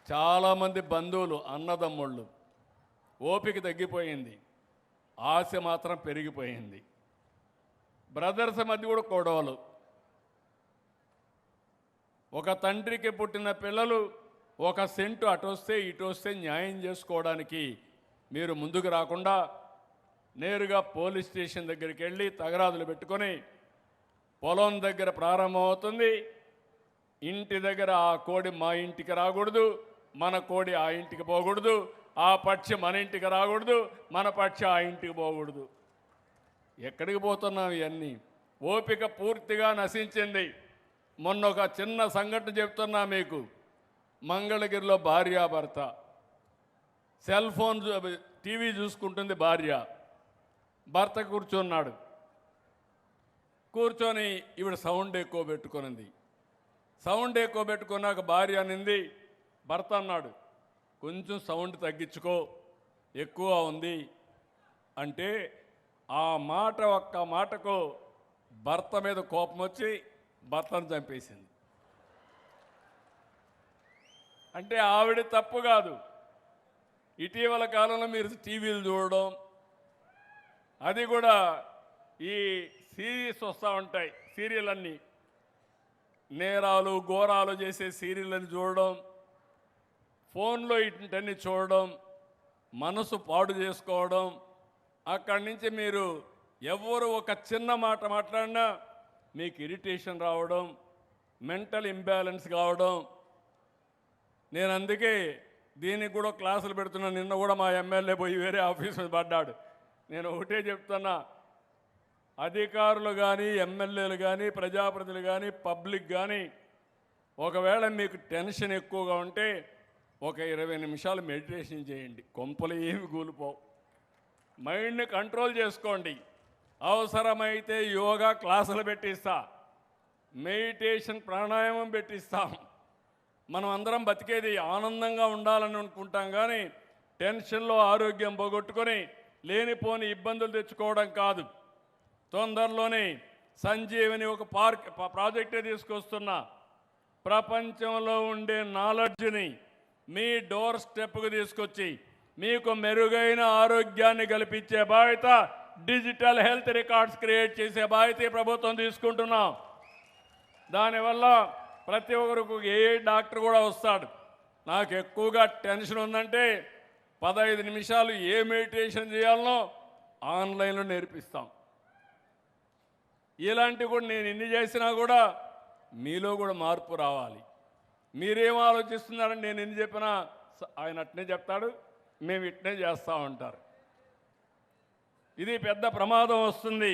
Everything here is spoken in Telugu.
చాలామంది బంధువులు అన్నదమ్ముళ్ళు ఓపిక తగ్గిపోయింది, ఆశ మాత్రం పెరిగిపోయింది. బ్రదర్స్ మధ్య కూడా గొడవలు. ఒక తండ్రికి పుట్టిన పిల్లలు ఒక సెంటు అటొస్తే ఇటొస్తే న్యాయం చేసుకోవడానికి మీరు ముందుకు రాకుండా నేరుగా పోలీస్ స్టేషన్ దగ్గరికి వెళ్ళి తగరాదులు పెట్టుకొని పొలం దగ్గర ప్రారంభమవుతుంది. ఇంటి దగ్గర ఆ కోడి మా ఇంటికి రాకూడదు, మన కోడి ఆ ఇంటికి పోకూడదు, ఆ పక్షి మన ఇంటికి రాకూడదు, మన పక్షి ఆ ఇంటికి పోకూడదు. ఎక్కడికి పోతున్నాం? ఇవన్నీ ఓపిక పూర్తిగా నశించింది. మొన్న ఒక చిన్న సంఘటన చెప్తున్నా మీకు. మంగళగిరిలో భార్యాభర్త సెల్ ఫోన్ టీవీ చూసుకుంటుంది భార్య, భర్త కూర్చున్నాడు. కూర్చొని ఈవిడ సౌండ్ ఎక్కువ పెట్టుకునింది. సౌండ్ ఎక్కువ పెట్టుకున్నాక భార్య అనింది, భర్త అన్నాడు, కొంచెం సౌండ్ తగ్గించుకో, ఎక్కువ ఉంది అంటే ఆ మాట ఒక్క మాటకు భర్త మీద కోపం వచ్చి భర్తను చంపేసింది. అంటే ఆవిడ తప్పు కాదు. ఇటీవల కాలంలో మీరు టీవీలు చూడడం, అది కూడా ఈ సీరీస్ వస్తూ ఉంటాయి, సీరియల్ అన్నీ నేరాలు ఘోరాలు చేసే సీరియళ్ళని చూడడం, ఫోన్లో ఇంటన్ని చూడడం, మనసు పాడు చేసుకోవడం. అక్కడి నుంచి మీరు ఎవరు ఒక చిన్న మాట మాట్లాడినా మీకు ఇరిటేషన్ రావడం, మెంటల్ ఇంబ్యాలెన్స్ కావడం. నేను అందుకే దీనికి కూడా క్లాసులు పెడుతున్నా. నిన్న కూడా మా ఎమ్మెల్యే పోయి వేరే ఆఫీస్ మీద పడ్డాడు. నేను ఒకటే చెప్తున్నా, అధికారులు కానీ ఎమ్మెల్యేలు కానీ ప్రజాప్రతినిధులు కానీ పబ్లిక్ కానీ ఒకవేళ మీకు టెన్షన్ ఎక్కువగా ఉంటే ఒక 20 నిమిషాలు మెడిటేషన్ చేయండి, కొంపలు ఏమి కూలిపోవు. మైండ్ని కంట్రోల్ చేసుకోండి. అవసరమైతే యోగా క్లాసులు పెట్టిస్తా, మెడిటేషన్ ప్రాణాయామం పెట్టిస్తాం. మనం అందరం బతికేది ఆనందంగా ఉండాలని అనుకుంటాం, కానీ టెన్షన్లో ఆరోగ్యం పోగొట్టుకొని లేనిపోని ఇబ్బందులు తెచ్చుకోవడం కాదు. తొందరలోనే సంజీవని ఒక ప్రాజెక్టే తీసుకొస్తున్నా. ప్రపంచంలో ఉండే నాలెడ్జ్ని మీ డోర్ స్టెప్కు తీసుకొచ్చి మీకు మెరుగైన ఆరోగ్యాన్ని కల్పించే బాధ్యత, డిజిటల్ హెల్త్ రికార్డ్స్ క్రియేట్ చేసే బాధ్యత ప్రభుత్వం తీసుకుంటున్నాం. దానివల్ల ప్రతి ఒక్కరికి ఏ డాక్టర్ కూడా వస్తాడు. నాకు ఎక్కువగా టెన్షన్ ఉందంటే 15 నిమిషాలు ఏ మెడిటేషన్ చేయాలనో ఆన్లైన్లో నేర్పిస్తాం. ఇలాంటివి కూడా నేను ఎన్ని చేసినా కూడా మీలో కూడా మార్పు రావాలి. మీరేం ఆలోచిస్తున్నారని నేను ఎన్ని చెప్పినా ఆయన అట్నే చెప్తాడు, మేము ఇట్నే చేస్తూ ఉంటారు. ఇది పెద్ద ప్రమాదం వస్తుంది.